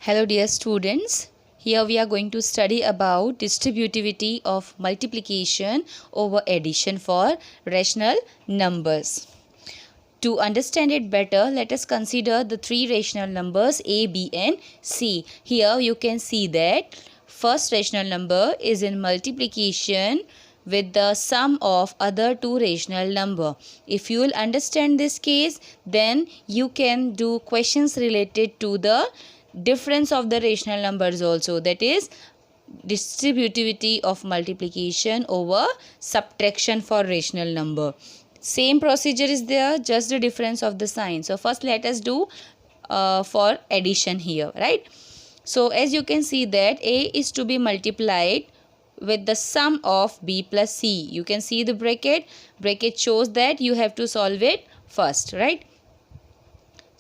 Hello dear students, here we are going to study about distributivity of multiplication over addition for rational numbers. To understand it better, let us consider the three rational numbers a, b and c. Here you can see that first rational number is in multiplication with the sum of other two rational number. If you will understand this case, then you can do questions related to the difference of the rational numbers also, that is distributivity of multiplication over subtraction for rational number. Same procedure is there, just the difference of the sign. So first let us do for addition here, right? So as you can see that a is to be multiplied with the sum of b plus c. You can see the bracket shows that you have to solve it first, right?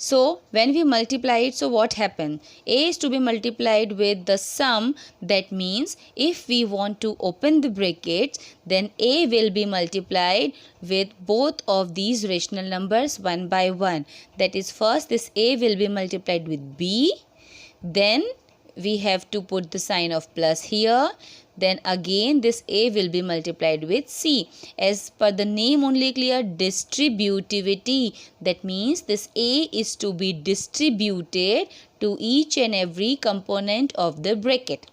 So when we multiply it, so what happened? A is to be multiplied with the sum. That means if we want to open the brackets, then A will be multiplied with both of these rational numbers one by one. That is, first this A will be multiplied with B. Then we have to put the sign of plus here. Then again this a will be multiplied with c. As per the name only clear, distributivity. That means this a is to be distributed to each and every component of the bracket.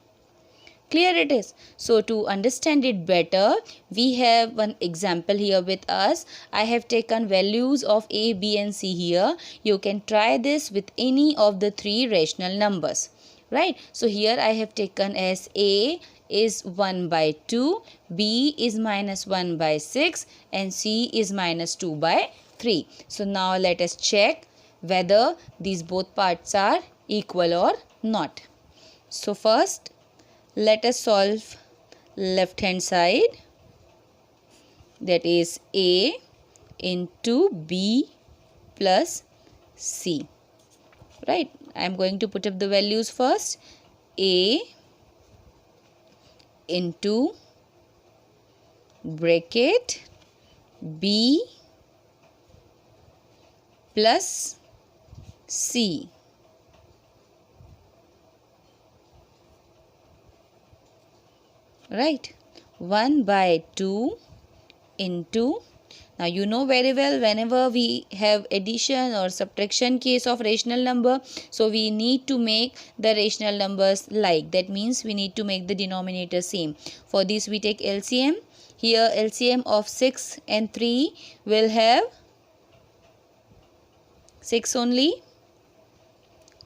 Clear it is. So to understand it better, we have one example here with us. I have taken values of a, b and c here. You can try this with any of the three rational numbers, right? So here I have taken as a is 1 by 2, b is minus 1 by 6 and c is minus 2 by 3. So now let us check whether these both parts are equal or not. So first let us solve left hand side, that is a into b plus c, right? I am going to put up the values first. A into bracket b plus c, right? 1 by 2 into, now you know very well, whenever we have addition or subtraction case of rational number, so we need to make the rational numbers like. That means we need to make the denominator same. For this we take LCM. Here LCM of 6 and 3 will have 6 only.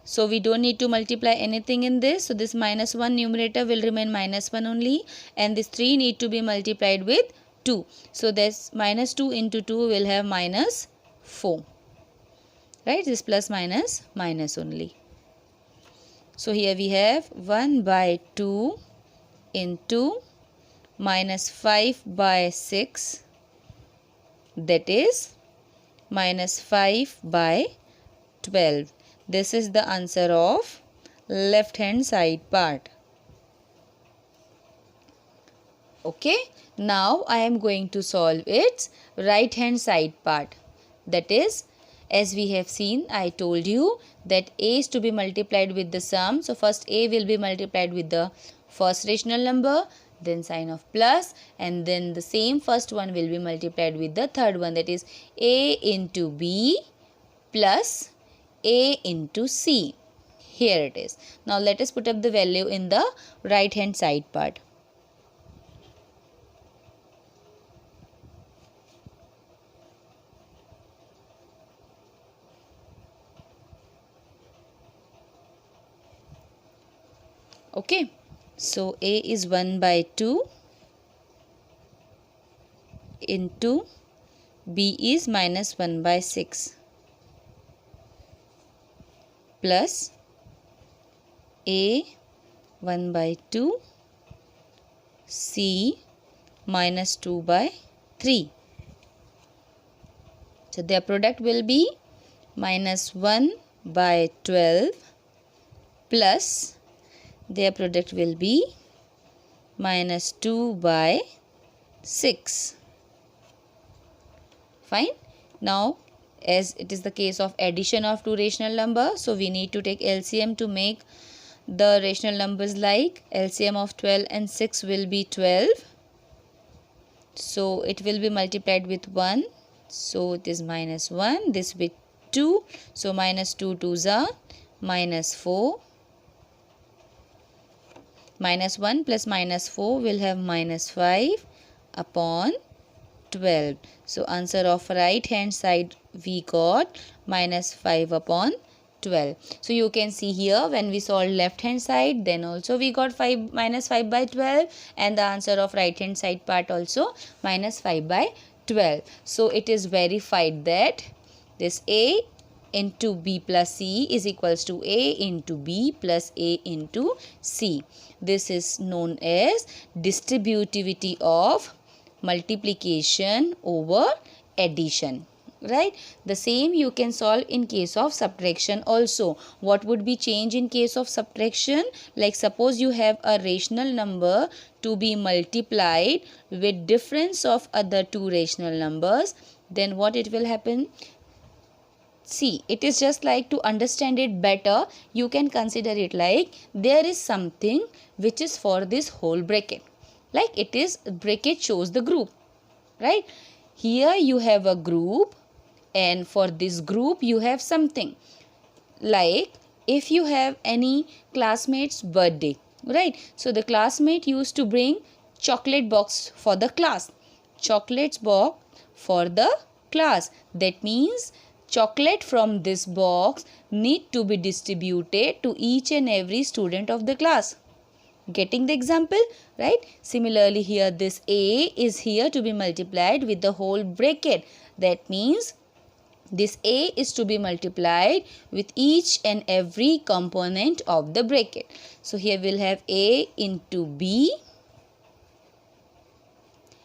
So we don't need to multiply anything in this. So this minus 1 numerator will remain minus 1 only. And this 3 need to be multiplied with 2. So this minus 2 into 2 will have minus 4. Right? This plus minus minus only. So here we have 1 by 2 into minus 5 by 6. That is minus 5 by 12. This is the answer of left hand side part. Okay. Now I am going to solve its right hand side part. That is, as we have seen, I told you that a is to be multiplied with the sum. So first a will be multiplied with the first rational number, then sign of plus, and then the same first one will be multiplied with the third one, that is a into b plus a into c. Here it is. Now let us put up the value in the right hand side part. Okay, so a is 1 by 2 into b is minus 1 by 6 plus a 1 by 2 c minus 2 by 3. So their product will be minus 1 by 12 plus their product will be minus 2 by 6. Fine. Now as it is the case of addition of two rational numbers, so we need to take LCM to make the rational numbers. Like LCM of 12 and 6 will be 12, so it will be multiplied with 1, so it is minus 1. This with 2, so minus 2 2s are minus 4. Minus 1 plus minus 4 will have minus 5 upon 12. So answer of right hand side we got minus 5 upon 12. So you can see here when we solve left hand side, then also we got minus 5 by 12, and the answer of right hand side part also minus 5 by 12. So it is verified that this A into B plus C is equals to A into B plus A into C. This is known as distributivity of multiplication over addition, right? The same you can solve in case of subtraction also. What would be change in case of subtraction? Like suppose you have a rational number to be multiplied with difference of other two rational numbers, then what it will happen? See, it is just like to understand it better, you can consider it like there is something which is for this whole bracket. Like it is, bracket shows the group, right? Here you have a group, and for this group you have something. Like if you have any classmate's birthday, right? So the classmate used to bring chocolate box for the class. Chocolates box for the class. That means chocolate from this box need to be distributed to each and every student of the class. Getting the example, right? Similarly here this A is here to be multiplied with the whole bracket. That means this A is to be multiplied with each and every component of the bracket. So here we'll have A into B.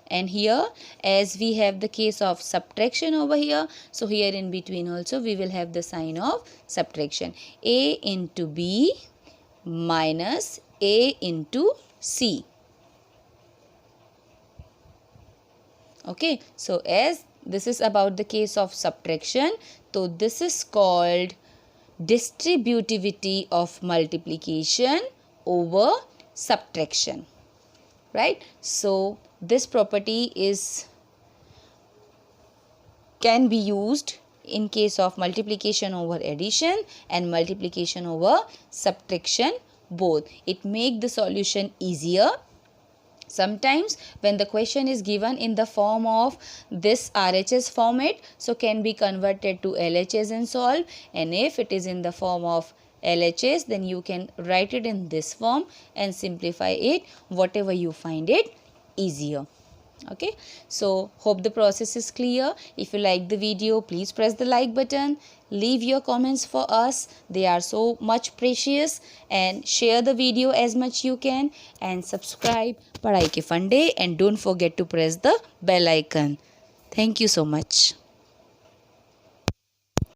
And here as we have the case of subtraction over here, so here in between also we will have the sign of subtraction. A into B minus A into C. Okay, so as this is about the case of subtraction, so this is called distributivity of multiplication over subtraction, right? So this property can be used in case of multiplication over addition and multiplication over subtraction both. It makes the solution easier. Sometimes when the question is given in the form of this RHS format, so can be converted to LHS and solve, and if it is in the form of LHS, then you can write it in this form and simplify it whatever you find it easier. Okay, so hope the process is clear. If you like the video, please press the like button, leave your comments for us, they are so much precious, and share the video as much you can, and subscribe Padhai Ke Funday, and don't forget to press the bell icon. Thank you so much.